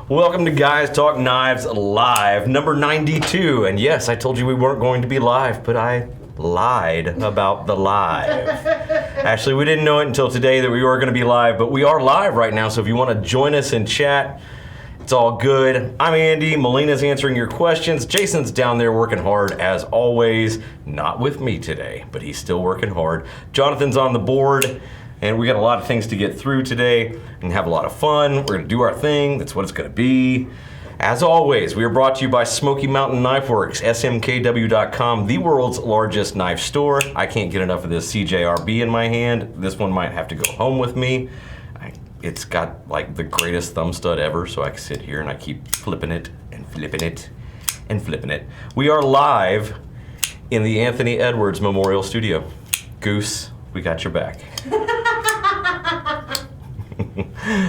Welcome to Guys Talk Knives Live, number 92. And yes, I told you we weren't going to be live, but I lied about the live. Actually, we didn't know it until today that we were going to be live, but we are live right now. So if you want to join us in chat, it's all good. I'm Andy. Melina's answering your questions. Jason's down there working hard as always. Not with me today, but he's still working hard. Jonathan's on the board. And we got a lot of things to get through today and have a lot of fun. We're gonna do our thing, that's what it's gonna be. As always, we are brought to you by Smoky Mountain Knife Works, SMKW.com, the world's largest knife store. I can't get enough of this CJRB in my hand. This one might have to go home with me. It's got like the greatest thumb stud ever, so I can sit here and I keep flipping it and flipping it and flipping it. We are live in the Anthony Edwards Memorial Studio. Goose, we got your back.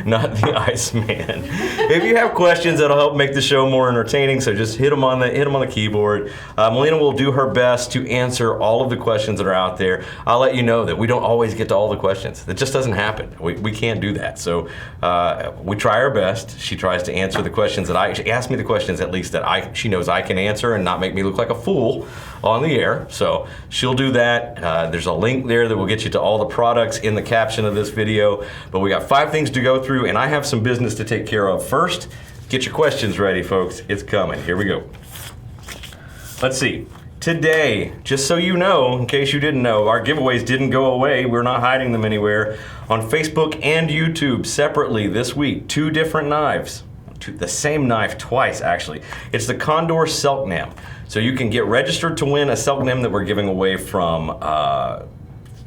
Not the Iceman. If you have questions, that'll help make the show more entertaining. So just hit them on the keyboard. Melina will do her best to answer all of the questions that are out there. I'll let you know that we don't always get to all the questions. It just doesn't happen. We can't do that. So we try our best. She tries to answer the questions that she asks me the questions at least that she knows I can answer and not make me look like a fool on the air. So she'll do that. There's a link there that will get you to all the products in the caption of this video. But we got 5 things to go through, and I have some business to take care of first. Get your questions ready, folks. It's coming. Here we go. Let's see. Today, just so you know, in case you didn't know, our giveaways didn't go away. We're not hiding them anywhere. On Facebook and YouTube, separately this week, 2 different knives. The same knife twice, actually. It's the Condor Selknam. So you can get registered to win a Selknam that we're giving away from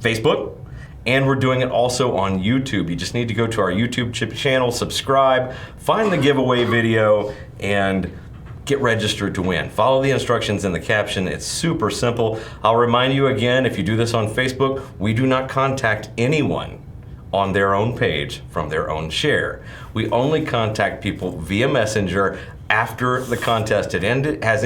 Facebook. And we're doing it also on YouTube. You just need to go to our YouTube channel, subscribe, find the giveaway video, and get registered to win. Follow the instructions in the caption. It's super simple. I'll remind you again, if you do this on Facebook, we do not contact anyone on their own page from their own share. We only contact people via Messenger after the contest has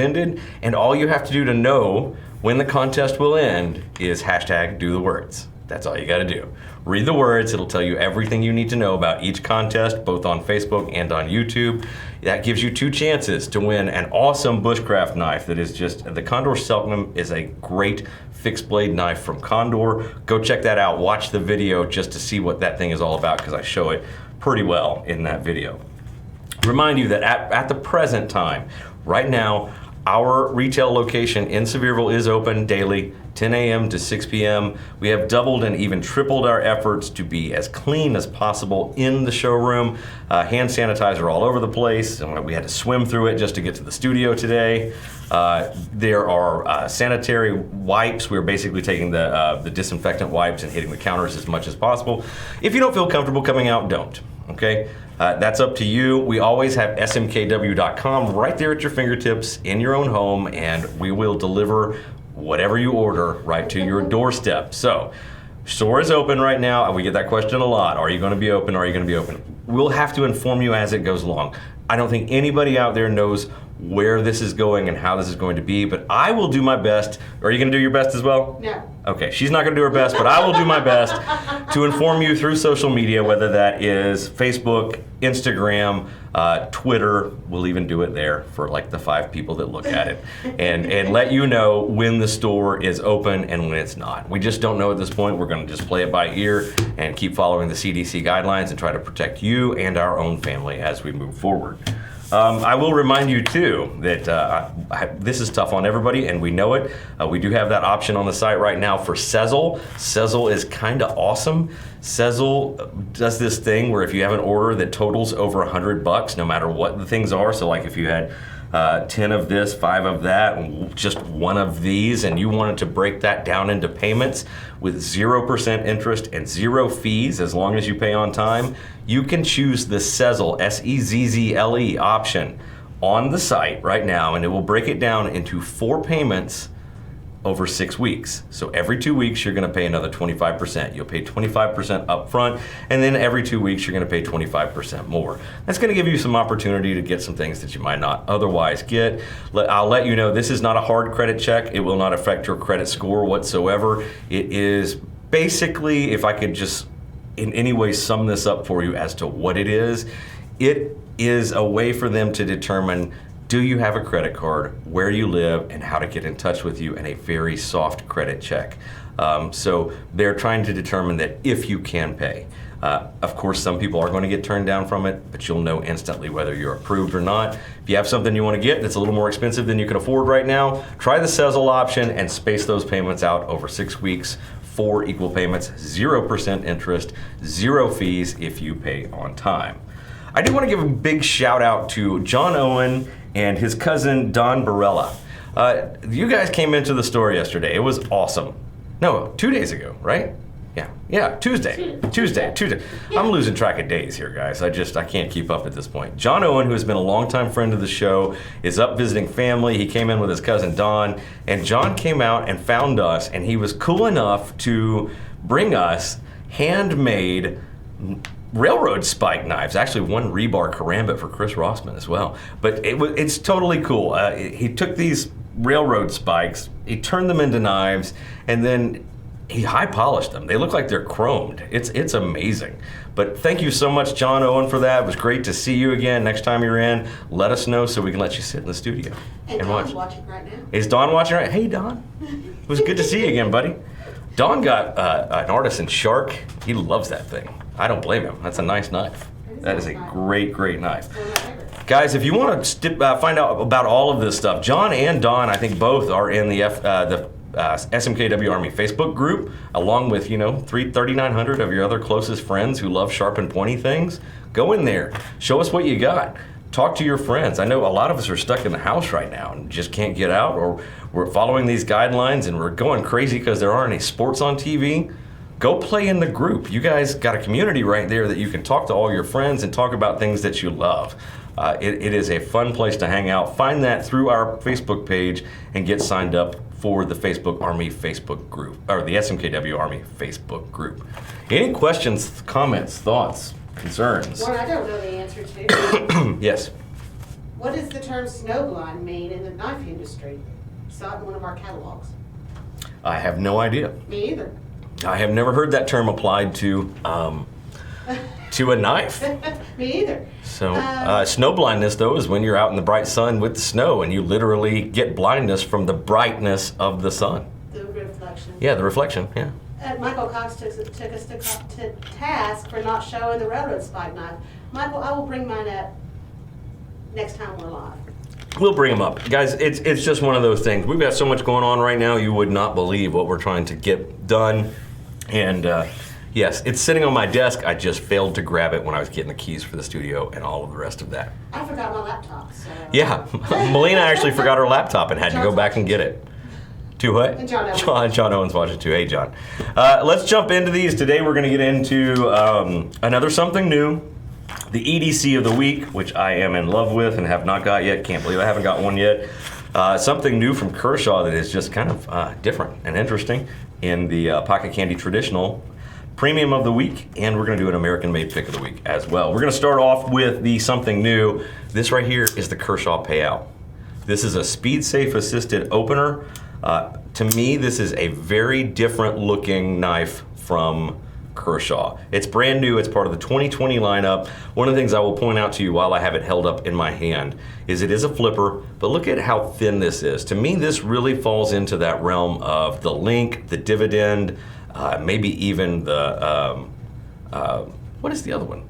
ended, and all you have to do to know when the contest will end is #DoTheWords. That's all you gotta do. Read the words, it'll tell you everything you need to know about each contest, both on Facebook and on YouTube. That gives you 2 chances to win an awesome bushcraft knife that is just, the Condor Selknam is a great fixed blade knife from Condor. Go check that out, watch the video just to see what that thing is all about, because I show it pretty well in that video. Remind you that at the present time, right now, our retail location in Sevierville is open daily, 10 a.m. to 6 p.m. We have doubled and even tripled our efforts to be as clean as possible in the showroom. Hand sanitizer all over the place. We had to swim through it just to get to the studio today. There are sanitary wipes. We're basically taking the disinfectant wipes and hitting the counters as much as possible. If you don't feel comfortable coming out, don't, okay? That's up to you. We always have SMKW.com right there at your fingertips in your own home, and we will deliver whatever you order right to your doorstep. So, store is open right now, and we get that question a lot. Are you going to be open? Are you going to be open? We'll have to inform you as it goes along. I don't think anybody out there knows where this is going and how this is going to be, but I will do my best. Are you going to do your best as well? No. Okay, she's not going to do her best, but I will do my best to inform you through social media, whether that is Facebook, Instagram, Twitter. We'll even do it there for like the 5 people that look at it, and let you know when the store is open and when it's not. We just don't know at this point. We're going to just play it by ear and keep following the CDC guidelines and try to protect you and our own family as we move forward. I will remind you too that this is tough on everybody, and we know it. We do have that option on the site right now for Sezzle. Sezzle is kind of awesome. Sezzle does this thing where if you have an order that totals over $100, no matter what the things are, so like if you had 10 of this, 5 of that, and just 1 of these, and you wanted to break that down into payments with 0% interest and 0 fees as long as you pay on time, you can choose the Sezzle, S-E-Z-Z-L-E option on the site right now, and it will break it down into 4 payments over 6 weeks. So every 2 weeks, you're gonna pay another 25%. You'll pay 25% up front, and then every 2 weeks, you're gonna pay 25% more. That's gonna give you some opportunity to get some things that you might not otherwise get. I'll let you know, this is not a hard credit check. It will not affect your credit score whatsoever. It is basically, if I could just in any way sum this up for you as to what it is It is a way for them to determine, do you have a credit card, where you live, and how to get in touch with you in a very soft credit check. So they're trying to determine that if you can pay. Of course, some people are going to get turned down from it, but you'll know instantly whether you're approved or not. If you have something you want to get that's a little more expensive than you can afford right now, try the Sezzle option and space those payments out over 6 weeks, 4 equal payments, 0% interest, 0 fees if you pay on time. I do want to give a big shout out to John Owen and his cousin Don Barella. You guys came into the store yesterday. It was awesome. No, 2 days ago, right? Yeah, Tuesday. I'm losing track of days here, guys. I can't keep up at this point. John Owen, who has been a longtime friend of the show, is up visiting family. He came in with his cousin Don, and John came out and found us, and he was cool enough to bring us handmade railroad spike knives. Actually, one rebar karambit for Chris Rossman as well. But it's totally cool. He took these railroad spikes, he turned them into knives, and then he high polished them. They look like they're chromed. It's amazing. But thank you so much, John Owen, for that. It was great to see you again. Next time you're in, let us know so we can let you sit in the studio and Don's watch. Watching right now. Is Don watching right? Hey, Don. It was good to see you again, buddy. Don got an Artisan Shark. He loves that thing. I don't blame him. That's a nice knife. That is a great, great knife. Guys, if you want to find out about all of this stuff, John and Don, I think both are in the SMKW Army Facebook group, along with 3,900 of your other closest friends who love sharp and pointy things. Go in there, show us what you got. Talk to your friends. I know a lot of us are stuck in the house right now and just can't get out, or we're following these guidelines and we're going crazy because there aren't any sports on TV. Go play in the group. You guys got a community right there that you can talk to all your friends and talk about things that you love. It is a fun place to hang out. Find that through our Facebook page and get signed up for the Facebook Army Facebook group, or the SMKW Army Facebook group. Any questions, comments, thoughts, concerns? One I don't know the answer to. Yes. What does the term snowblind mean in the knife industry? Saw it in one of our catalogs. I have no idea. Me either. I have never heard that term applied to a knife. Me either. So snow blindness, though, is when you're out in the bright sun with the snow and you literally get blindness from the brightness of the sun. The reflection. Yeah, the reflection, yeah. Michael Cox took us to task for not showing the railroad spike knife. Michael, I will bring mine up next time we're live. We'll bring them up. Guys, it's just one of those things. We've got so much going on right now, you would not believe what we're trying to get done. And yes, it's sitting on my desk. I just failed to grab it when I was getting the keys for the studio and all of the rest of that. I forgot my laptop, so. Yeah, Melina actually forgot her laptop and had to go back and get it. To what? And John Owens. John Owens watching too. Hey, John. Let's jump into these. Today we're going to get into another something new. The EDC of the week, which I am in love with and have not got yet. Can't believe I haven't got one yet. Something new from Kershaw that is just kind of different and interesting in the Pocket Candy Traditional Premium of the Week, and we're going to do an American-made Pick of the Week as well. We're going to start off with the something new. This right here is the Kershaw Payout. This is a SpeedSafe assisted opener. To me, this is a very different looking knife from Kershaw. It's brand new. It's part of the 2020 lineup. One of the things I will point out to you while I have it held up in my hand is it is a flipper, but look at how thin this is. To me, this really falls into that realm of the Link, the Dividend, maybe even the, what is the other one?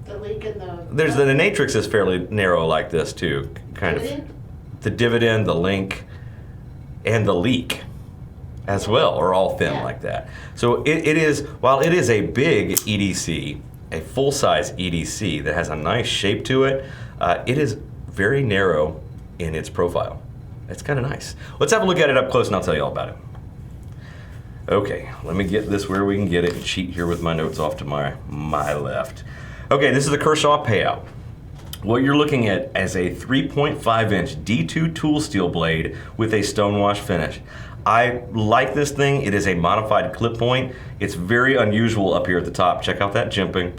The Link and the... There's the Natrix is fairly narrow like this too, kind of. The Dividend, the Link, and the Leak as well are all thin like that. So it is, while it is a big EDC, a full-size EDC that has a nice shape to it, it is very narrow in its profile. It's kind of nice. Let's have a look at it up close and I'll tell you all about it. Okay, let me get this where we can get it and cheat here with my notes off to my left. Okay, this is the Kershaw Payout. What you're looking at is a 3.5-inch D2 tool steel blade with a Stonewash finish. I like this thing. It is a modified clip point. It's very unusual up here at the top. Check out that jimping.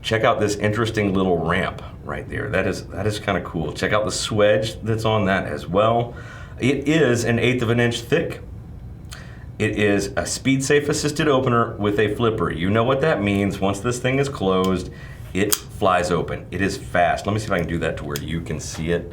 Check out this interesting little ramp right there. That is kind of cool. Check out the swedge that's on that as well. It is an 1/8 of an inch thick. It is a SpeedSafe assisted opener with a flipper. You know what that means. Once this thing is closed, it flies open. It is fast. Let me see if I can do that to where you can see it.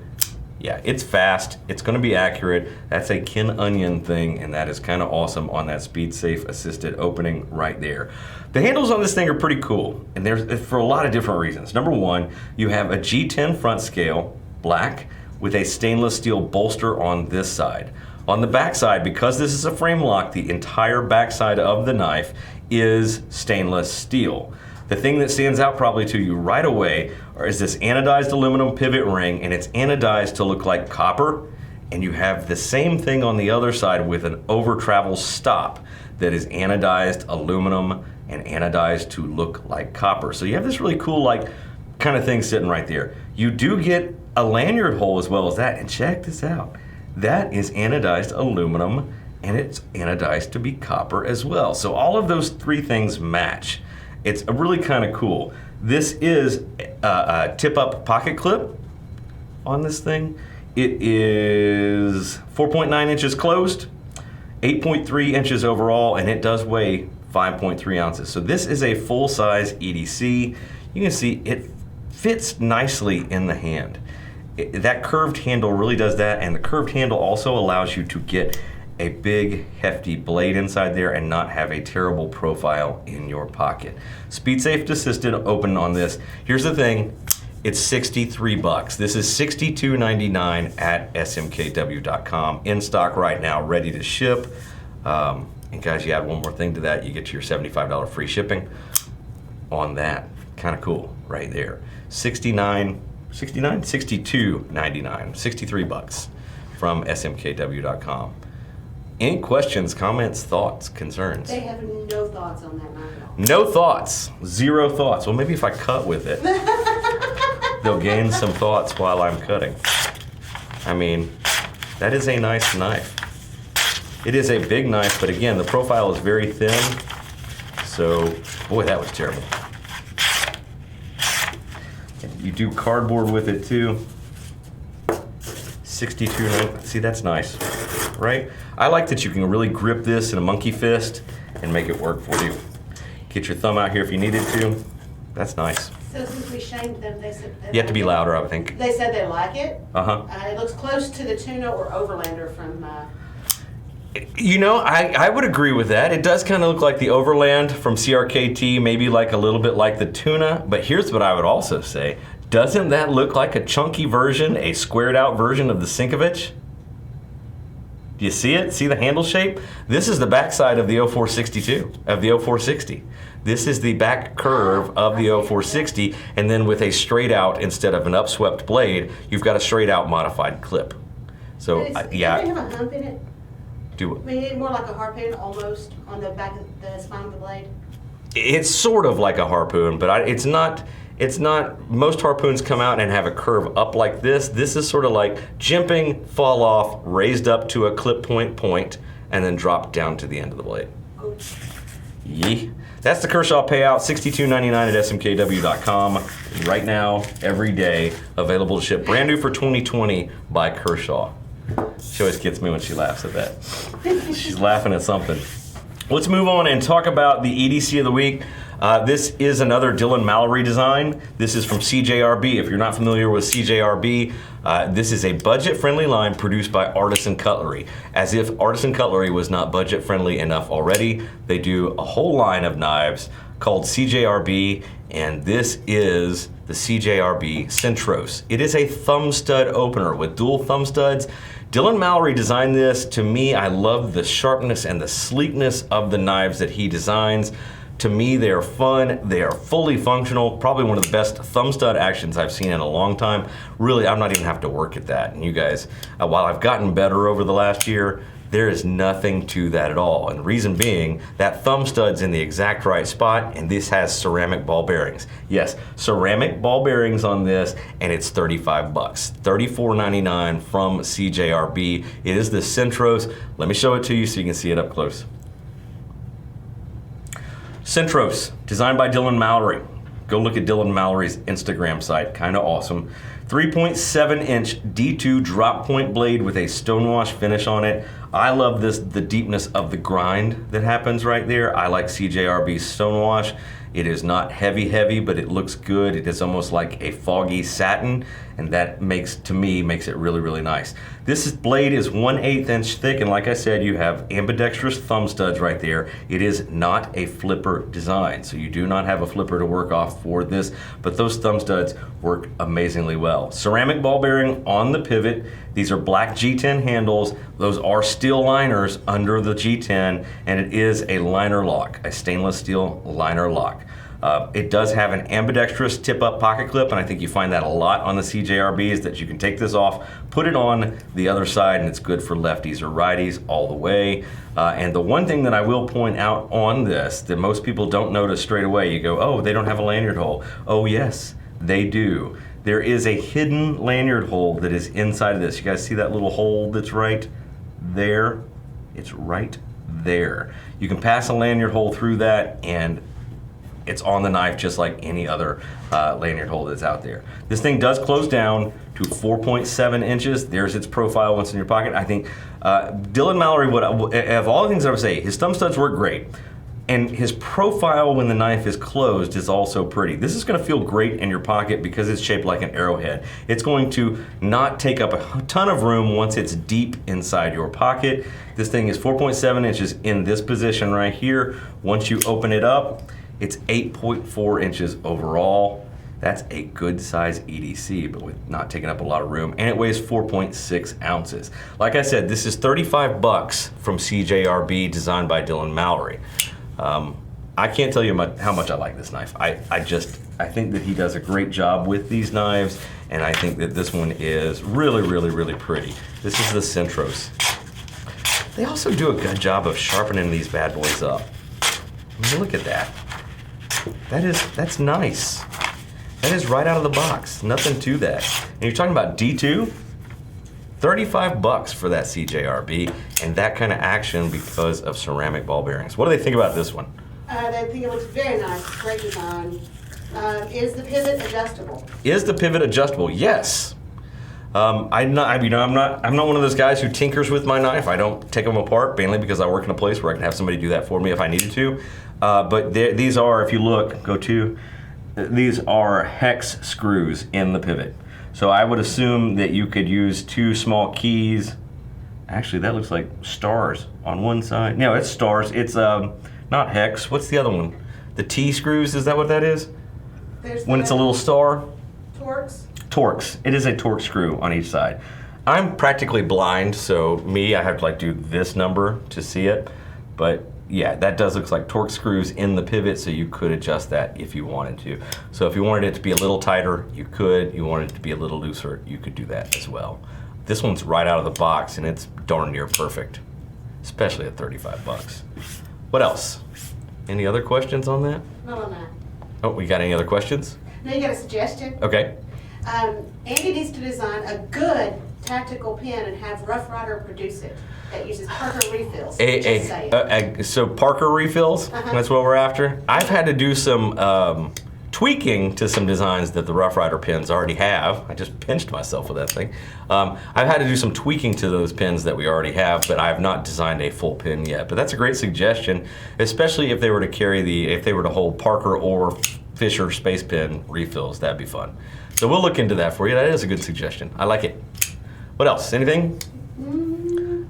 Yeah, it's fast. It's going to be accurate. That's a Kin Onion thing, and that is kind of awesome on that SpeedSafe assisted opening right there. The handles on this thing are pretty cool, and there's for a lot of different reasons. Number one, you have a G10 front scale, black, with a stainless steel bolster on this side. On the back side, because this is a Framelock, the entire back side of the knife is stainless steel. The thing that stands out probably to you right away is this anodized aluminum pivot ring, and it's anodized to look like copper, and you have the same thing on the other side with an over travel stop that is anodized aluminum and anodized to look like copper. So you have this really cool like kind of thing sitting right there. You do get a lanyard hole as well as that, and check this out. That is anodized aluminum, and it's anodized to be copper as well. So all of those three things match. It's really kind of cool. This is a tip-up pocket clip on this thing. It is 4.9 inches closed, 8.3 inches overall, and it does weigh 5.3 ounces. So this is a full-size EDC. You can see it fits nicely in the hand. That curved handle really does that, and the curved handle also allows you to get a big hefty blade inside there and not have a terrible profile in your pocket. SpeedSafe assisted open on this. Here's the thing, it's 63 bucks. This is $62.99 at smkw.com. In stock right now, ready to ship. And guys, you add one more thing to that, you get your $75 free shipping on that. Kind of cool right there. $62.99, 63 bucks from smkw.com. Any questions, comments, thoughts, concerns? They have no thoughts on that knife at all. No thoughts, zero thoughts. Well, maybe if I cut with it, they'll gain some thoughts while I'm cutting. I mean, that is a nice knife. It is a big knife, but again, the profile is very thin. So, boy, that was terrible. You do cardboard with it too. 62, see, that's nice, right? I like that you can really grip this in a monkey fist and make it work for you. Get your thumb out here if you needed to. That's nice. So since we shamed them, they said... You have to be louder, I would think. They said they like it. Uh-huh. It looks close to the tuna or overlander from... You know, I would agree with that. It does kind of look like the Overland from CRKT, maybe like a little bit like the tuna. But here's what I would also say. Doesn't that look like a chunky version, a squared out version of the Sinkovich? Do you see it? See the handle shape? This is the backside of the 0462, of the 0460. This is the back curve of the 0460, and then with a straight out instead of an upswept blade, you've got a straight out modified clip. So, yeah. Does it have a hump in it? Do I mean, it's more like a harpoon almost on the back of the spine of the blade. It's sort of like a harpoon, but it's not. It's not. Most harpoons come out and have a curve up like this. This is sort of like jimping, fall off, raised up to a clip point, and then drop down to the end of the blade. Oh. Yee. That's the Kershaw Payout, $62.99 at smkw.com. Right now, every day, available to ship. Brand new for 2020 by Kershaw. She always gets me when she laughs at that. She's laughing at something. Let's move on and talk about the EDC of the week. This is another Dylan Mallory design. This is from CJRB. If you're not familiar with CJRB, this is a budget-friendly line produced by Artisan Cutlery. As if Artisan Cutlery was not budget-friendly enough already, they do a whole line of knives called CJRB, and this is the CJRB Centros. It is a thumb stud opener with dual thumb studs. Dylan Mallory designed this. To me, I love the sharpness and the sleekness of the knives that he designs. To me, they are fun, they are fully functional, probably one of the best thumb stud actions I've seen in a long time. Really, I'm not even have to work at that. And you guys, while I've gotten better over the last year, there is nothing to that at all. And the reason being, that thumb stud's in the exact right spot, and this has ceramic ball bearings. Yes, ceramic ball bearings on this, and it's 35 bucks. $34.99 from CJRB. It is the Centros. Let me show it to you so you can see it up close. Centros, designed by Dylan Mallory. Go look at Dylan Mallory's Instagram site, kind of awesome. 3.7 inch D2 drop point blade with a Stonewash finish on it. I love the deepness of the grind that happens right there. I like CJRB's Stonewash. It is not heavy, but it looks good. It is almost like a foggy satin, and that makes it really, really nice. This blade is 1/8 inch thick, and like I said, you have ambidextrous thumb studs right there. It is not a flipper design, so you do not have a flipper to work off for this, but those thumb studs work amazingly well. Ceramic ball bearing on the pivot. These are black G10 handles. Those are steel liners under the G10, and it is a Linerlock, a stainless steel Linerlock. It does have an ambidextrous tip-up pocket clip, and I think you find that a lot on the CJRBs, that you can take this off, put it on the other side, and it's good for lefties or righties all the way. And the one thing that I will point out on this that most people don't notice straight away, you go, oh, they don't have a lanyard hole. Oh yes, they do. There is a hidden lanyard hole that is inside of this. You guys see that little hole that's right there? It's right there. You can pass a lanyard hole through that, and it's on the knife just like any other lanyard hole that's out there. This thing does close down to 4.7 inches. There's its profile once in your pocket. I think Dylan Mallory, of all the things I would say, his thumb studs work great. And his profile when the knife is closed is also pretty. This is gonna feel great in your pocket because it's shaped like an arrowhead. It's going to not take up a ton of room once it's deep inside your pocket. This thing is 4.7 inches in this position right here. Once you open it up, it's 8.4 inches overall. That's a good size EDC, but with not taking up a lot of room, and it weighs 4.6 ounces. Like I said, this is $35 from CJRB, designed by Dylan Mallory. I can't tell you how much I like this knife. I think that he does a great job with these knives, and I think that this one is really, really, really pretty. This is the Centros. They also do a good job of sharpening these bad boys up. I mean, look at that. That's nice. That is right out of the box. Nothing to that. And you're talking about D2? $35 for that CJRB, and that kind of action because of ceramic ball bearings. What do they think about this one? They think it looks very nice, great design. Is the pivot adjustable? Is the pivot adjustable? Yes. I'm not one of those guys who tinkers with my knife. I don't take them apart, mainly because I work in a place where I can have somebody do that for me if I needed to. But these are, if you look, these are hex screws in the pivot. So I would assume that you could use 2 small keys. Actually, that looks like stars on one side. No, it's stars. It's not hex. What's the other one? The T screws, is that what that is? When it's a little star? Torx. Torx. It is a Torx screw on each side. I'm practically blind, so I have to like do this number to see it. But yeah, that does look like Torx screws in the pivot, so you could adjust that if you wanted to. So if you wanted it to be a little tighter, you could. You wanted it to be a little looser, you could do that as well. This one's right out of the box, and it's darn near perfect, especially at $35. What else? Any other questions on that? Not on that. Oh, we got any other questions? No, you got a suggestion? Okay. Andy needs to design a good tactical pen and have Rough Rider produce it that uses Parker refills. So Parker refills, that's what we're after. I've had to do some tweaking to some designs that the Rough Rider pens already have. I just pinched myself with that thing. I've had to do some tweaking to those pens that we already have, but I have not designed a full pen yet. But that's a great suggestion, especially if they were to if they were to hold Parker or Fisher Space Pen refills. That'd be fun. So we'll look into that for you. That is a good suggestion. I like it. What else? Anything? No.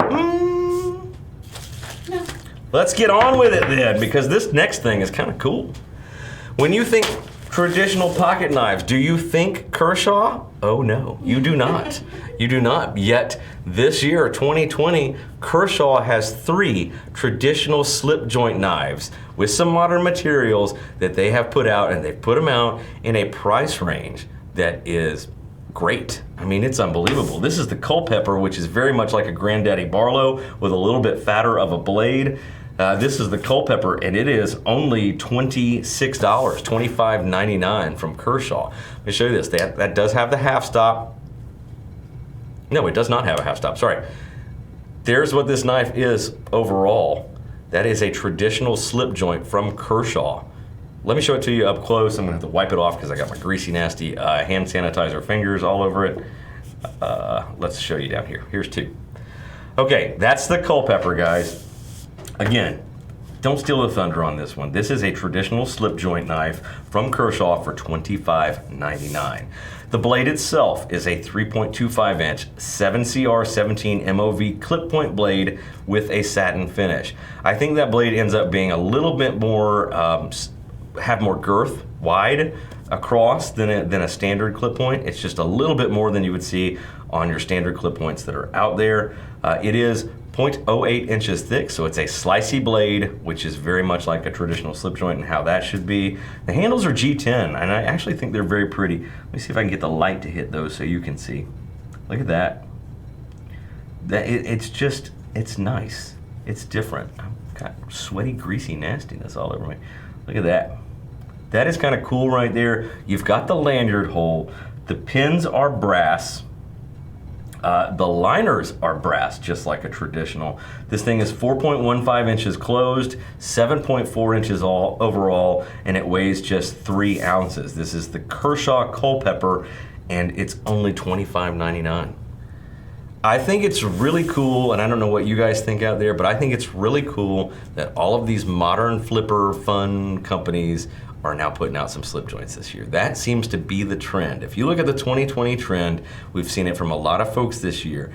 Let's get on with it then, because this next thing is kind of cool. When you think traditional pocket knives, do you think Kershaw? Oh no, you do not. You do not. Yet this year, 2020, Kershaw has 3 traditional slip joint knives with some modern materials that they have put out, and they've put them out in a price range that is great. I mean, it's unbelievable. This is the Culpepper, which is very much like a Granddaddy Barlow with a little bit fatter of a blade. This is the Culpepper, and it is only $26, $25.99 from Kershaw. Let me show you this. That does have the half stop. No, it does not have a half stop, sorry. There's what this knife is overall. That is a traditional slip joint from Kershaw. let me show it to you up close. I'm gonna have to wipe it off because I got my greasy, nasty hand sanitizer fingers all over it. Let's show you down here. Here's 2. Okay, that's the Culpepper, guys. Again, don't steal the thunder on this one. This is a traditional slip joint knife from Kershaw for $25.99. The blade itself is a 3.25 inch 7CR17 MOV clip point blade with a satin finish. I think that blade ends up being a little bit more, have more girth wide across than a standard clip point. It's just a little bit more than you would see on your standard clip points that are out there. It is 0.08 inches thick, so it's a slicey blade, which is very much like a traditional slip joint and how that should be. The handles are G10, and I actually think they're very pretty. Let me see if I can get the light to hit those so you can see. Look at that. It's nice. It's different. I've got sweaty, greasy nastiness all over me. Look at that. That is kind of cool right there. You've got the lanyard hole. The pins are brass. The liners are brass, just like a traditional. This thing is 4.15 inches closed, 7.4 inches overall, and it weighs just 3 ounces. This is the Kershaw Culpepper, and it's only $25.99. I think it's really cool, and I don't know what you guys think out there, but I think it's really cool that all of these modern flipper fun companies are now putting out some slip joints this year. That seems to be the trend. If you look at the 2020 trend, we've seen it from a lot of folks this year.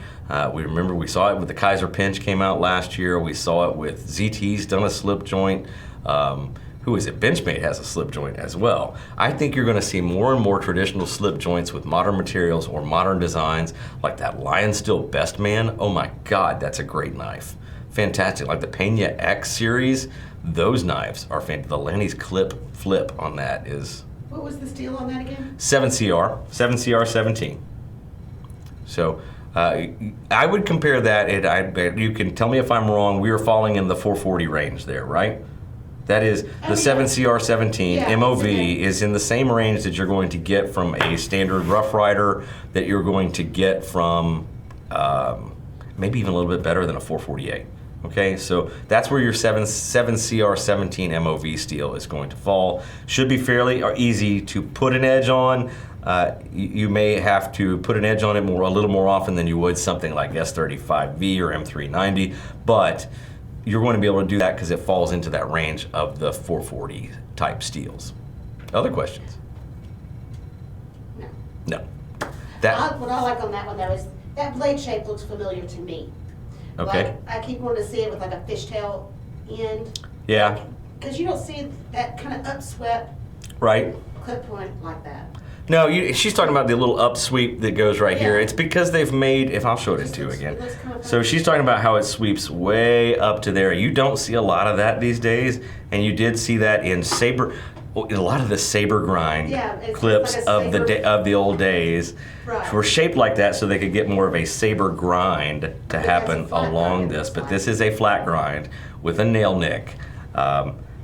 We saw it with the Kaiser Pinch came out last year. We saw it with ZT's done a slip joint. Who is it? Benchmade has a slip joint as well. I think you're gonna see more and more traditional slip joints with modern materials or modern designs, like that Lion Steel Best Man. Oh my God, that's a great knife. Fantastic, like the Pena X series, those knives are fantastic. The Lanny's clip flip on that is... What was the steel on that again? 7CR17. So I would compare that, you can tell me if I'm wrong, we are falling in the 440 range there, right? That is, the 7CR17 MOV is in the same range that you're going to get from a standard Rough Rider, that you're going to get from maybe even a little bit better than a 448. Okay, so that's where your 7CR17 MOV steel is going to fall. Should be fairly easy to put an edge on. You may have to put an edge on it a little more often than you would something like S35V or M390, but you're going to be able to do that because it falls into that range of the 440 type steels. Other questions? No. What I like on that one though is that blade shape looks familiar to me. Okay. Like, I keep wanting to see it with like a fishtail end. Yeah. Because you don't see that kind of upswept right clip point like that. No, she's talking about the little upsweep that goes right here. It's because they've made, if I'll show it to you again. So she's talking about how it sweeps way up to there. You don't see a lot of that these days, and you did see that in a lot of the saber grind clips like of the old days were shaped like that so they could get more of a saber grind to happen along this. But this is a flat grind with a nail nick.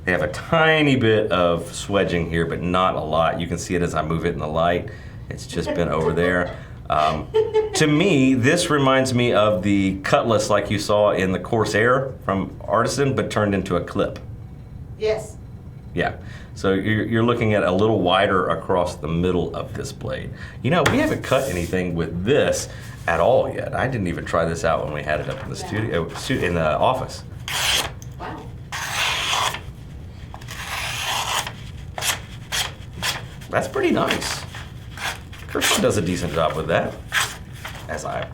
They have a tiny bit of swedging here, but not a lot. You can see it as I move it in the light. It's just been over there. To me, this reminds me of the cutlass like you saw in the Corsair from Artisan, but turned into a clip. Yes. Yeah, so you're looking at a little wider across the middle of this blade. You know, we haven't cut anything with this at all yet. I didn't even try this out when we had it up in the studio, in the office. Wow. That's pretty nice. Kershaw does a decent job with that. As I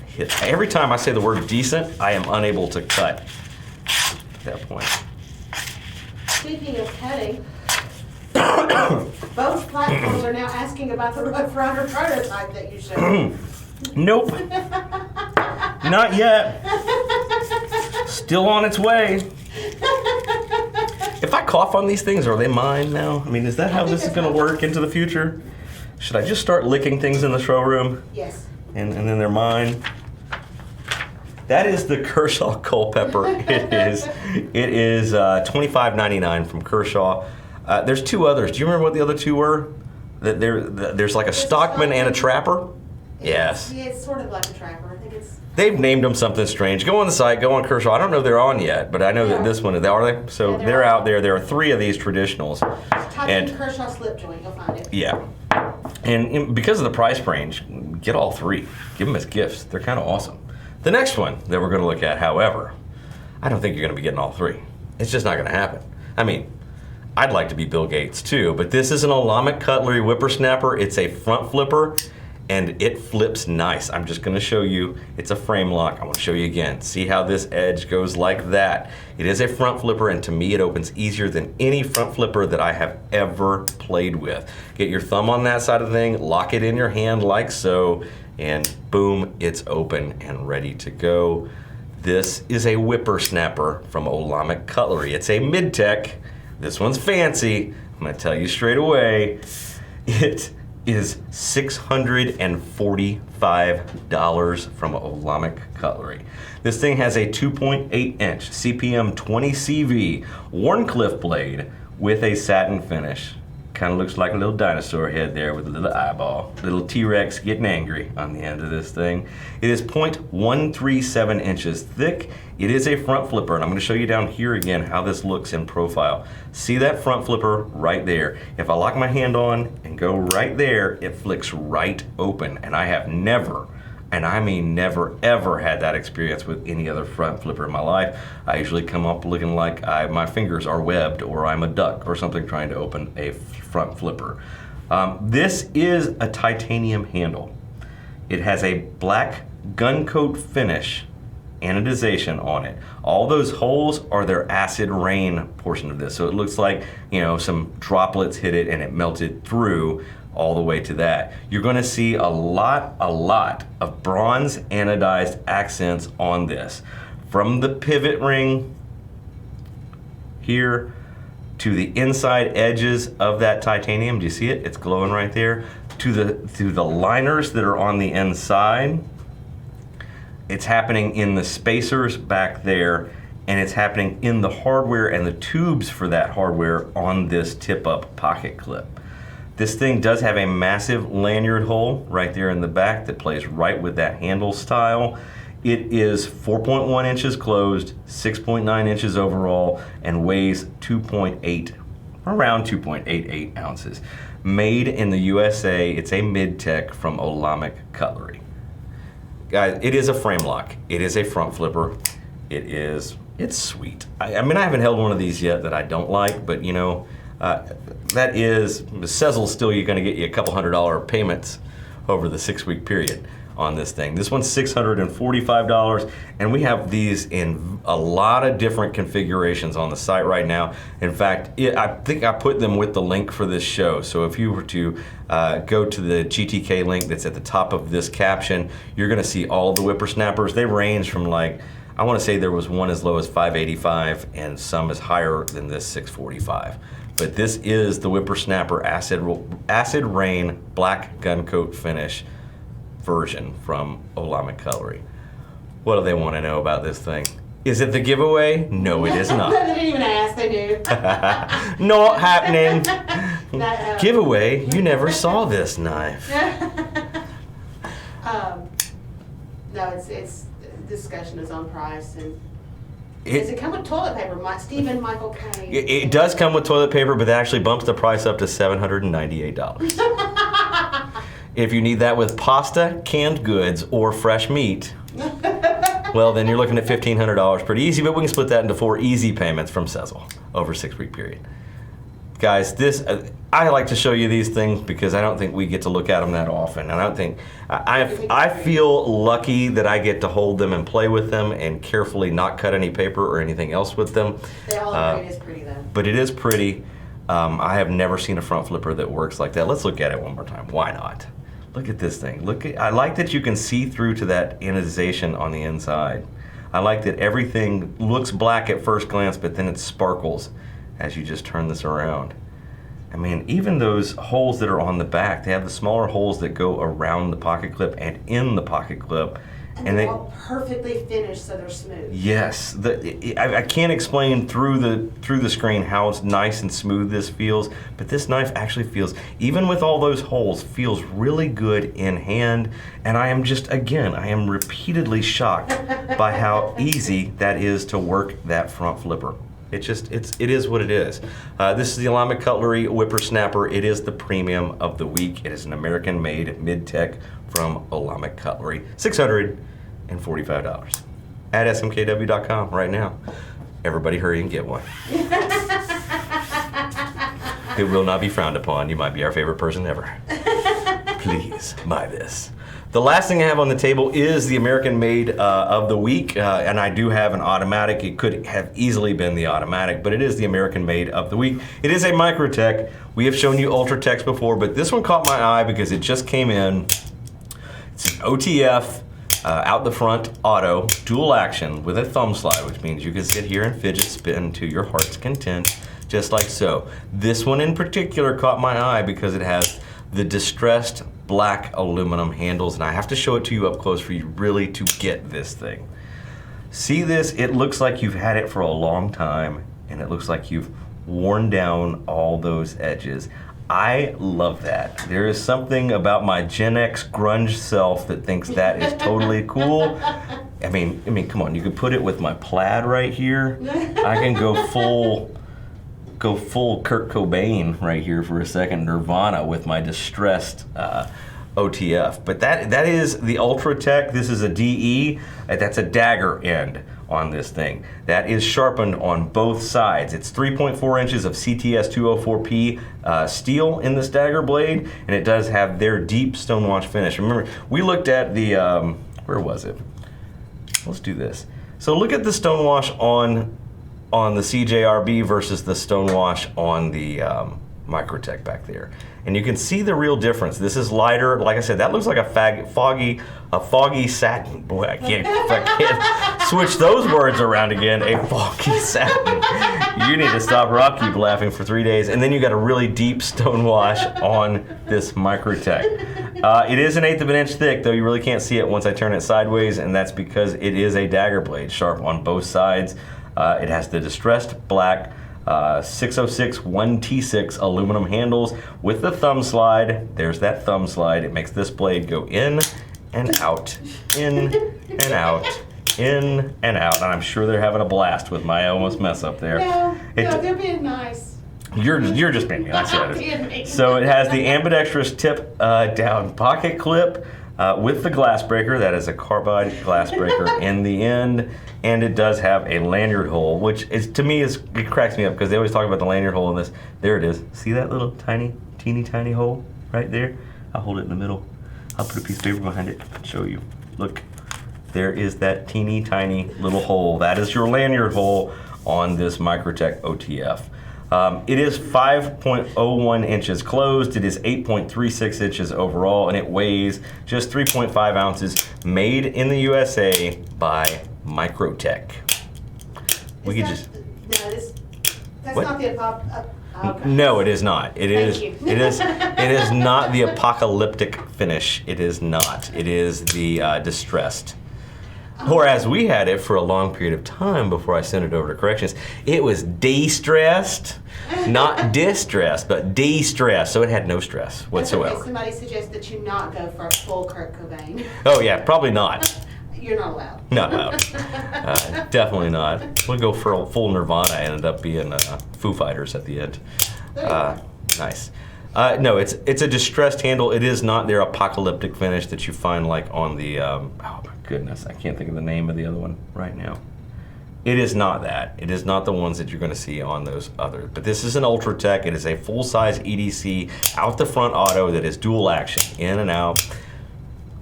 hit, every time I say the word decent, I am unable to cut at that point. Speaking of cutting, both platforms are now asking about the Rough Rider prototype that you showed. Nope. Not yet. Still on its way. If I cough on these things, are they mine now? I mean, is that how this is going to work into the future? Should I just start licking things in the showroom? Yes. And then they're mine? That is the Kershaw Culpepper. It is $25.99 from Kershaw. There's 2 others. Do you remember what the other 2 were? There's like a Stockman and a Trapper. Yes. Yeah, it's sort of like a trapper. I think it's. They've named them something strange. Go on the site, go on Kershaw. I don't know if they're on yet, but I know that this one, are they? So Yeah, they're out there. There are 3 of these traditionals. Type in Kershaw slip joint, you'll find it. Yeah. And because of the price range, get all 3. Give them as gifts. They're kind of awesome. The next one that we're going to look at, however, I don't think you're going to be getting all 3. It's just not going to happen. I mean, I'd like to be Bill Gates too, but this is an Olamic Cutlery whippersnapper. It's a front flipper, and it flips nice. I'm just gonna show you, it's a Framelock. I wanna show you again. See how this edge goes like that. It is a front flipper, and to me it opens easier than any front flipper that I have ever played with. Get your thumb on that side of the thing, lock it in your hand like so, and boom, it's open and ready to go. This is a whippersnapper from Olamic Cutlery. It's a mid-tech. This one's fancy. I'm gonna tell you straight away. It is $645 from Olamic Cutlery. This thing has a 2.8 inch CPM 20 CV Warncliffe blade with a satin finish. Kind of looks like a little dinosaur head there with a little eyeball. Little T-Rex getting angry on the end of this thing. It is 0.137 inches thick. It is a front flipper, and I'm going to show you down here again how this looks in profile. See that front flipper right there? If I lock my hand on and go right there, it flicks right open, and I have never, and I mean never, ever had that experience with any other front flipper in my life. I usually come up looking like my fingers are webbed, or I'm a duck or something trying to open a front flipper. This is a titanium handle. It has a black gun coat finish, anodization on it. All those holes are their acid rain portion of this. So it looks like, you know, some droplets hit it and it melted through all the way to that. You're gonna see a lot of bronze anodized accents on this. From the pivot ring here to the inside edges of that titanium, do you see it? It's glowing right there. To the liners that are on the inside. It's happening in the spacers back there, and it's happening in the hardware and the tubes for that hardware on this tip-up pocket clip. This thing does have a massive lanyard hole right there in the back that plays right with that handle style. It is 4.1 inches closed, 6.9 inches overall, and weighs around 2.88 ounces. Made in the USA, it's a mid-tech from Olamic Cutlery. Guys, it is a Framelock. It is a front flipper. It's sweet. I mean, I haven't held one of these yet that I don't like, but you know, Sezzle's still you're gonna get you a couple $100 payments over the 6-week period on this thing. This one's $645, and we have these in a lot of different configurations on the site right now. In fact, I think I put them with the link for this show. So if you were to go to the GTK link that's at the top of this caption, you're gonna see all the whippersnappers. They range from like, I wanna say there was one as low as $585 and some as higher than this $645. But this is the whippersnapper acid rain black gun coat finish version from Olamic Cutlery. What do they want to know about this thing? Is it the giveaway? No, it is not. They didn't even ask, they knew. Not happening. Giveaway, you never saw this knife. No, it's discussion is on price, and does it come with toilet paper? Stephen Michael Kane. It does come with toilet paper, but that actually bumps the price up to $798. If you need that with pasta, canned goods, or fresh meat, well, then you're looking at $1,500 pretty easy, but we can split that into 4 easy payments from Sezzle over a 6-week period. Guys, I like to show you these things because I don't think we get to look at them that often. And I feel lucky that I get to hold them and play with them and carefully not cut any paper or anything else with them. They all agree it is pretty though. But it is pretty. I have never seen a front flipper that works like that. Let's look at it one more time. Why not? Look at this thing. I like that you can see through to that anodization on the inside. I like that everything looks black at first glance, but then it sparkles as you just turn this around. I mean, even those holes that are on the back, they have the smaller holes that go around the pocket clip and in the pocket clip, And they're all perfectly finished, so they're smooth. Yes, I can't explain through the screen how nice and smooth this feels, but this knife actually feels, even with all those holes, feels really good in hand. And I am just, again, I am repeatedly shocked by how easy that is to work that front flipper. It is what it is. This is the alignment cutlery whippersnapper. It is the premium of the week. It is an American-made mid-tech from Olamic Cutlery. $645 at smkw.com right now. Everybody hurry and get one. It will not be frowned upon. You might be our favorite person ever. Please buy this. The last thing I have on the table is the American-made of the week, and I do have an automatic. It could have easily been the automatic, but it is the American-made of the week. It is a Microtech. We have shown you Ultratechs before, but this one caught my eye because it just came in. It's an OTF, out the front auto, dual action with a thumb slide, which means you can sit here and fidget spin to your heart's content, just like so. This one in particular caught my eye because it has the distressed black aluminum handles, and I have to show it to you up close for you really to get this thing. See this? It looks like you've had it for a long time, and it looks like you've worn down all those edges. I love that. There is something about my Gen X grunge self that thinks that is totally cool. I mean, come on, you could put it with my plaid right here. I can go full Kurt Cobain right here for a second, Nirvana, with my distressed OTF. But that is the Ultratech. This is a DE. That's a dagger end on this thing. That is sharpened on both sides. It's 3.4 inches of CTS 204P steel in this dagger blade, and it does have their deep Stonewash finish. Remember, we looked at the, where was it? Let's do this. So look at the Stonewash on the CJRB versus the Stonewash on the Microtech back there. And you can see the real difference. This is lighter. Like I said, that looks like a foggy satin. Boy, I can't switch those words around again. A foggy satin. You need to stop Rock Keep laughing for 3 days. And then you got a really deep Stonewash on this Microtech. It is 1/8 of an inch thick, though you really can't see it once I turn it sideways, and that's because it is a dagger blade, sharp on both sides. It has the distressed black 606 1T6 aluminum handles with the thumb slide. There's that thumb slide. It makes this blade go in and out, in and out, in and out. And I'm sure they're having a blast with my almost mess up there. No, they're being nice. You're just being nice. Being So it has the ambidextrous tip down pocket clip. With the glass breaker, that is a carbide glass breaker in the end, and it does have a lanyard hole, which is, to me, it cracks me up because they always talk about the lanyard hole in this. There it is. See that little teeny tiny hole right there? I'll hold it in the middle. I'll put a piece of paper behind it and show you. Look, there is that teeny tiny little hole. That is your lanyard hole on this Microtech OTF. It is 5.01 inches closed. It is 8.36 inches overall, and it weighs just 3.5 ounces. Made in the USA by Microtech. That's What? not the okay. No, it is not. It is. you. It is. It is not the apocalyptic finish. It is not. It is the distressed. Or as we had it for a long period of time before I sent it over to corrections, it was de-stressed, not distressed, but de-stressed. So it had no stress whatsoever. Okay, somebody suggests that you not go for a full Kurt Cobain. Oh yeah, probably not. You're not allowed. Not allowed. Definitely not. We'll go for a full Nirvana. I ended up being Foo Fighters at the end. Nice. No, it's a distressed handle. It is not their apocalyptic finish that you find like on the, oh my goodness, I can't think of the name of the other one right now. It is not that. It is not the ones that you're going to see on those others. But this is an Ultratech. It is a full-size EDC out the front auto that is dual action, in and out.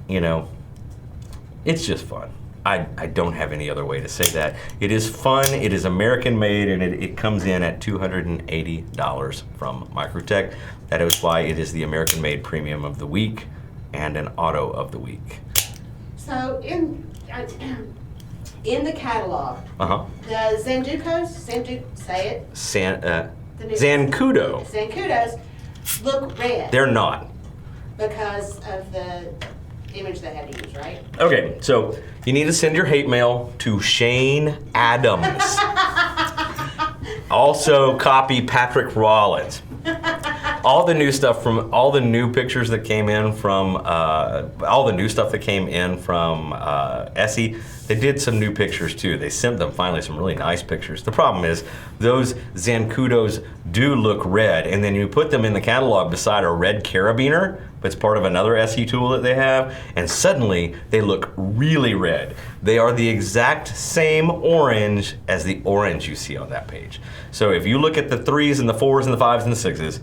You know, it's just fun. I don't have any other way to say that. It is fun, it is American made, and it comes in at $280 from Microtech. That is why it is the American made premium of the week and an auto of the week. So in the catalog, the Zancudo look red. They're not. Because of the image they had to use, right? Okay, so you need to send your hate mail to Shane Adams. Also copy Patrick Rollins. All the new stuff from all the new pictures that came in from all the new stuff that came in from Essie. They did some new pictures too. They sent them finally some really nice pictures. The problem is those Zancudos do look red, and then you put them in the catalog beside a red carabiner, but it's part of another Essie tool that they have, and suddenly they look really red. They are the exact same orange as the orange you see on that page. So if you look at the 3s and the 4s and the 5s and the 6s,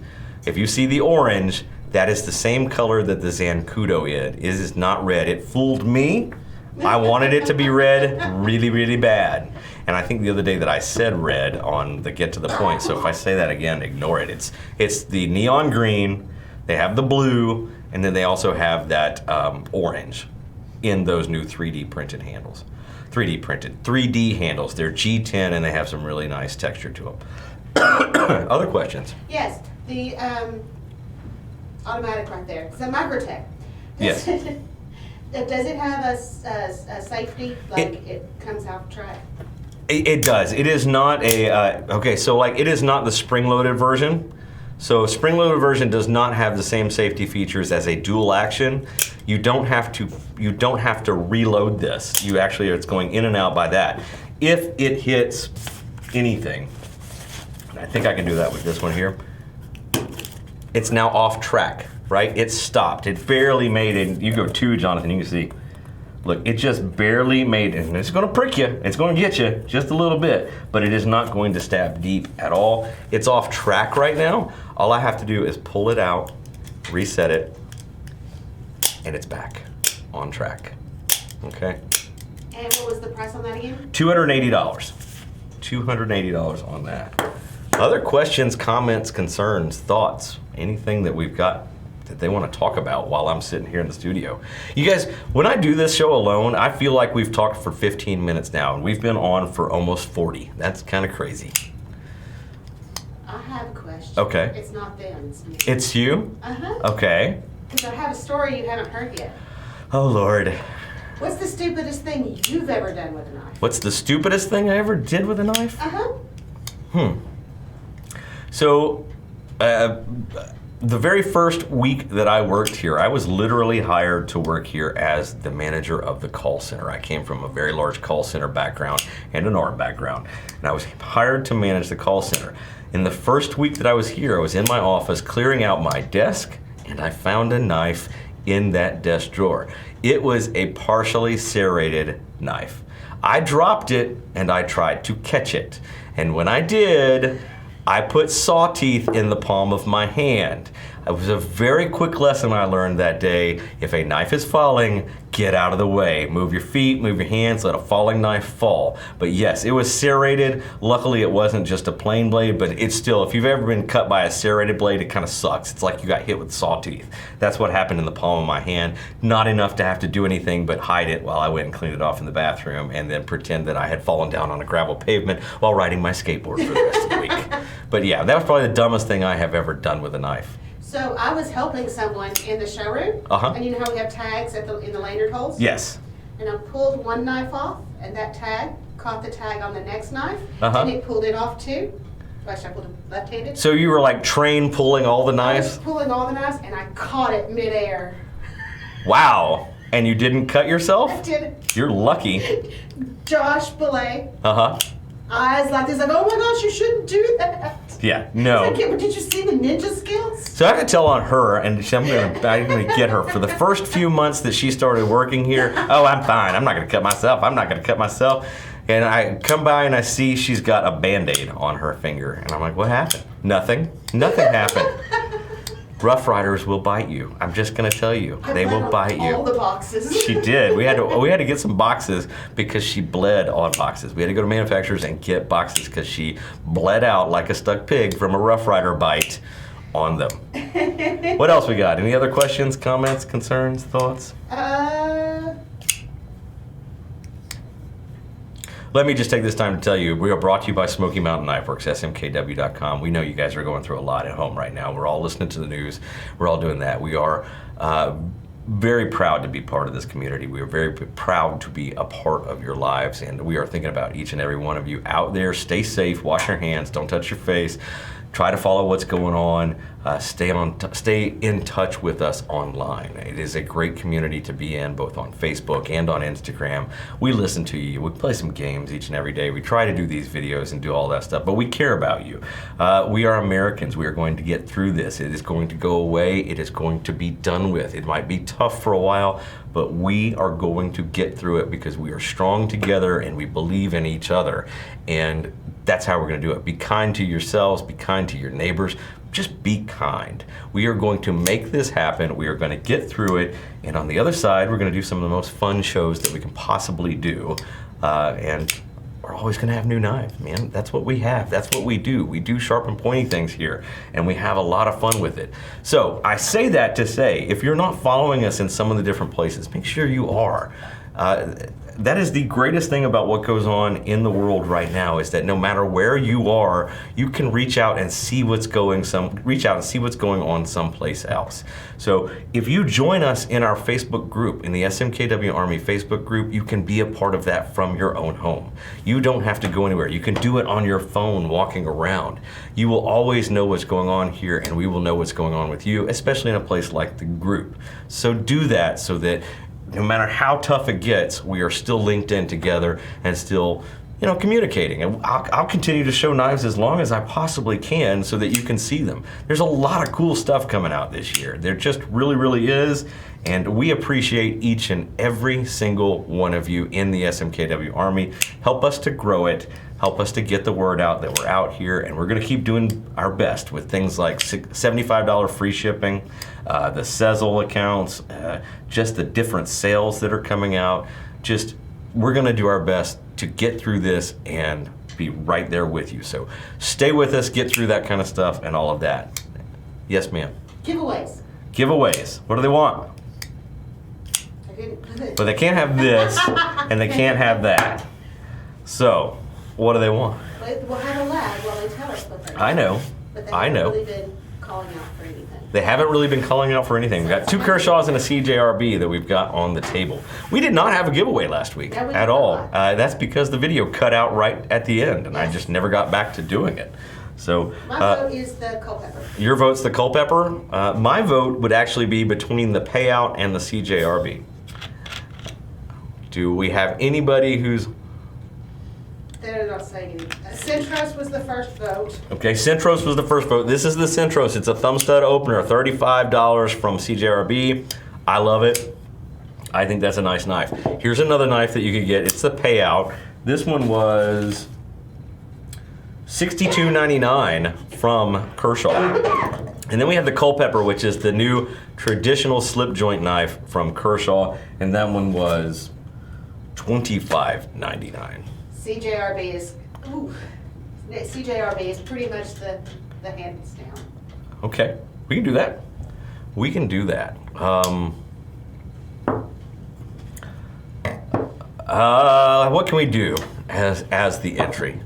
if you see the orange, that is the same color that the Zancudo is. It is not red. It fooled me. I wanted it to be red really, really bad. And I think the other day that I said red on the Get to the Point, so if I say that again, ignore it. It's the neon green, they have the blue, and then they also have that orange in those new 3D printed handles. 3D handles. They're G10 and they have some really nice texture to them. Other questions? Yes, the automatic right there. It's a Microtech. Yes. Does it have a safety, like it comes out track? It does. It is not a, okay, so like it is not the spring-loaded version. So spring-loaded version does not have the same safety features as a dual action. You don't have to reload this. You actually, it's going in and out by that. If it hits anything, and I think I can do that with this one here, it's now off track, right? It's stopped. It barely made it. You go 2, Jonathan, you can see. Look, it just barely made it. And it's gonna prick you. It's gonna get you just a little bit, but it is not going to stab deep at all. It's off track right now. All I have to do is pull it out, reset it, and it's back on track, okay? And what was the price on that again? $280. $280 on that. Other questions, comments, concerns, thoughts, anything that we've got that they want to talk about while I'm sitting here in the studio. You guys, when I do this show alone, I feel like we've talked for 15 minutes now, and we've been on for almost 40. That's kind of crazy. I have a question. Okay. It's not them, it's me. It's you? Uh-huh. Okay. Because I have a story you haven't heard yet. Oh, Lord. What's the stupidest thing you've ever done with a knife? What's the stupidest thing I ever did with a knife? Uh-huh. So, the very first week that I worked here, I was literally hired to work here as the manager of the call center. I came from a very large call center background and an art background, and I was hired to manage the call center. In the first week that I was here, I was in my office clearing out my desk, and I found a knife in that desk drawer. It was a partially serrated knife. I dropped it, and I tried to catch it. And when I did, I put saw teeth in the palm of my hand. It was a very quick lesson I learned that day. If a knife is falling, get out of the way. Move your feet, move your hands, let a falling knife fall. But yes, it was serrated. Luckily, it wasn't just a plain blade, but it's still, if you've ever been cut by a serrated blade, it kind of sucks. It's like you got hit with saw teeth. That's what happened in the palm of my hand. Not enough to have to do anything but hide it while I went and cleaned it off in the bathroom and then pretend that I had fallen down on a gravel pavement while riding my skateboard for the rest of the week. But yeah, that was probably the dumbest thing I have ever done with a knife. So I was helping someone in the showroom, and you know how we have tags in the lanyard holes? Yes. And I pulled one knife off, and that tag caught the tag on the next knife, Uh-huh. and it pulled it off too. Actually, I pulled it left-handed. So you were like train pulling all the I was knives? pulling all the knives, and I caught it midair. Wow. And you didn't cut yourself? I did. You're lucky. Josh Belay, Uh-huh. eyes like this, like, oh my gosh, you shouldn't do that. Yeah, no. It's like, yeah, but did you see the ninja skills? So I have to tell on her, and I'm gonna get her for the first few months that she started working here. Oh, I'm fine. I'm not gonna cut myself. I'm not gonna cut myself. And I come by and I see she's got a Band-Aid on her finger, and I'm like, what happened? Nothing. Nothing happened. Rough Riders will bite you. I'm just gonna tell you, they will bite you. All the boxes. She did. We had to get some boxes because she bled on boxes. We had to go to manufacturers and get boxes because she bled out like a stuck pig from a Rough Rider bite on them. What else we got? Any other questions, comments, concerns, thoughts? Let me just take this time to tell you, we are brought to you by Smoky Mountain Knife Works, SMKW.com. We know you guys are going through a lot at home right now. We're all listening to the news. We're all doing that. We are very proud to be part of this community. We are very proud to be a part of your lives, and we are thinking about each and every one of you out there. Stay safe, wash your hands, don't touch your face. Try to follow what's going on. Stay in touch with us online. It is a great community to be in, both on Facebook and on Instagram. We listen to you. We play some games each and every day. We try to do these videos and do all that stuff, but we care about you. We are Americans. We are going to get through this. It is going to go away. It is going to be done with. It might be tough for a while, but we are going to get through it because we are strong together and we believe in each other. And that's how we're going to do it. Be kind to yourselves, be kind to your neighbors, just be kind. We are going to make this happen. We are going to get through it. And on the other side, we're going to do some of the most fun shows that we can possibly do. And we're always going to have new knives, man. That's what we have. That's what we do. We do sharp and pointy things here, and we have a lot of fun with it. So I say that to say, if you're not following us in some of the different places, make sure you are. That is the greatest thing about what goes on in the world right now, is that no matter where you are, you can reach out and see what's going on someplace else. So if you join us in our Facebook group, in the SMKW Army Facebook group, you can be a part of that from your own home. You don't have to go anywhere. You can do it on your phone walking around. You will always know what's going on here, and we will know what's going on with you, especially in a place like the group. So do that so that no matter how tough it gets, we are still linked in together and still, communicating. And I'll continue to show knives as long as I possibly can so that you can see them. There's a lot of cool stuff coming out this year. There just really, really is. And we appreciate each and every single one of you in the SMKW Army. Help us to grow it. Help us to get the word out that we're out here, and we're going to keep doing our best with things like $75 free shipping, the Sezzle accounts, just the different sales that are coming out. We're going to do our best to get through this and be right there with you. So stay with us, get through that kind of stuff and all of that. Yes, ma'am. Giveaways. Giveaways. What do they want? But they can't have this, and they can't have that. So, what do they want? We'll have a lag while they tell us what they're I know. But they I know. haven't really been calling out for anything. They haven't really been calling out for anything. We've got 2 Kershaws and a CJRB that we've got on the table. We did not have a giveaway last week No, we at did all. not. That's because the video cut out right at the end, and I Yes. just never got back to doing it. So My vote is the Culpepper. your vote's the Culpepper. My vote would actually be between the Payout and the CJRB. Do we have anybody who's... They're not saying anything. Centros was the first vote. Okay, Centros was the first vote. This is the Centros. It's a thumb stud opener, $35 from CJRB. I love it. I think that's a nice knife. Here's another knife that you could get. It's the Payout. This one was $62.99 from Kershaw. And then we have the Culpepper, which is the new traditional slip joint knife from Kershaw, and that one was $25.99. CJRB is pretty much the hands down. Okay, we can do that. We can do that. What can we do as the entry?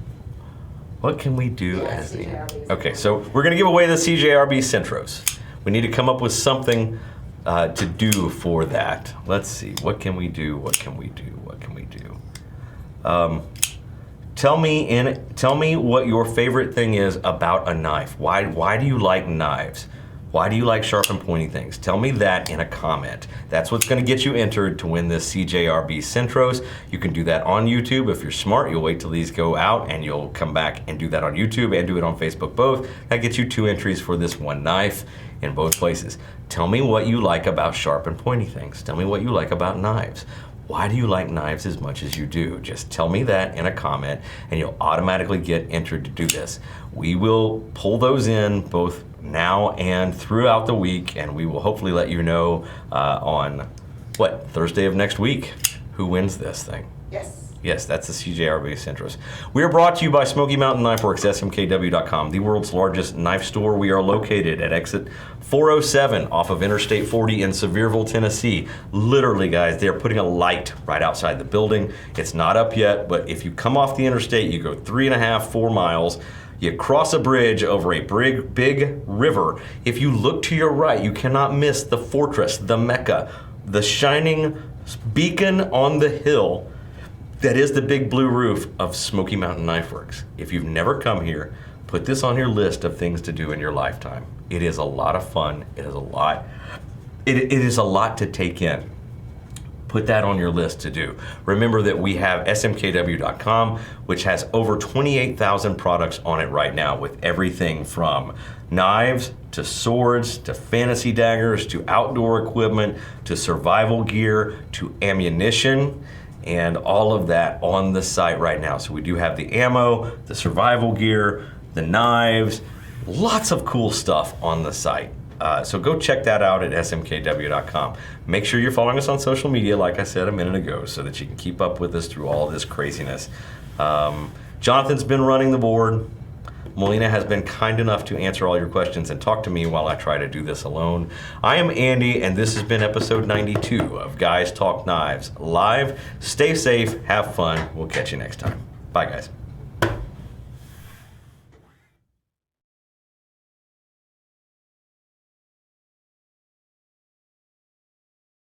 What can we do as the entry? Okay, so we're gonna give away the CJRB Centros. We need to come up with something to do for that. Let's see, what can we do? What can we do? What can we do? Tell me what your favorite thing is about a knife. Why do you like knives? Why do you like sharp and pointy things? Tell me that in a comment. That's what's going to get you entered to win this CJRB Centros. You can do that on YouTube. If you're smart, you'll wait till these go out and you'll come back and do that on YouTube and do it on Facebook both. That gets you 2 entries for this one knife in both places. Tell me what you like about sharp and pointy things. Tell me what you like about knives. Why do you like knives as much as you do? Just tell me that in a comment and you'll automatically get entered to do this. We will pull those in both now and throughout the week, and we will hopefully let you know on, Thursday of next week, who wins this thing. Yes. Yes, that's the CJRB Centros. We are brought to you by Smoky Mountain Knife Works, SMKW.com, the world's largest knife store. We are located at exit 407 off of Interstate 40 in Sevierville, Tennessee. Literally, guys, they're putting a light right outside the building. It's not up yet, but if you come off the interstate, you go 3.5, 4 miles, you cross a bridge over a big river. If you look to your right, you cannot miss the fortress, the Mecca, the shining beacon on the hill that is the big blue roof of Smoky Mountain Knife Works. If you've never come here, put this on your list of things to do in your lifetime. It is a lot of fun. It is a lot. It is a lot to take in. Put that on your list to do. Remember that we have SMKW.com, which has over 28,000 products on it right now, with everything from knives to swords to fantasy daggers to outdoor equipment to survival gear to ammunition, and all of that on the site right now. So we do have the ammo, the survival gear, the knives, lots of cool stuff on the site. So go check that out at smkw.com. Make sure you're following us on social media, like I said a minute ago, so that you can keep up with us through all this craziness. Jonathan's been running the board. Melina has been kind enough to answer all your questions and talk to me while I try to do this alone. I am Andy, and this has been episode 92 of Guys Talk Knives Live. Stay safe, have fun. We'll catch you next time. Bye, guys.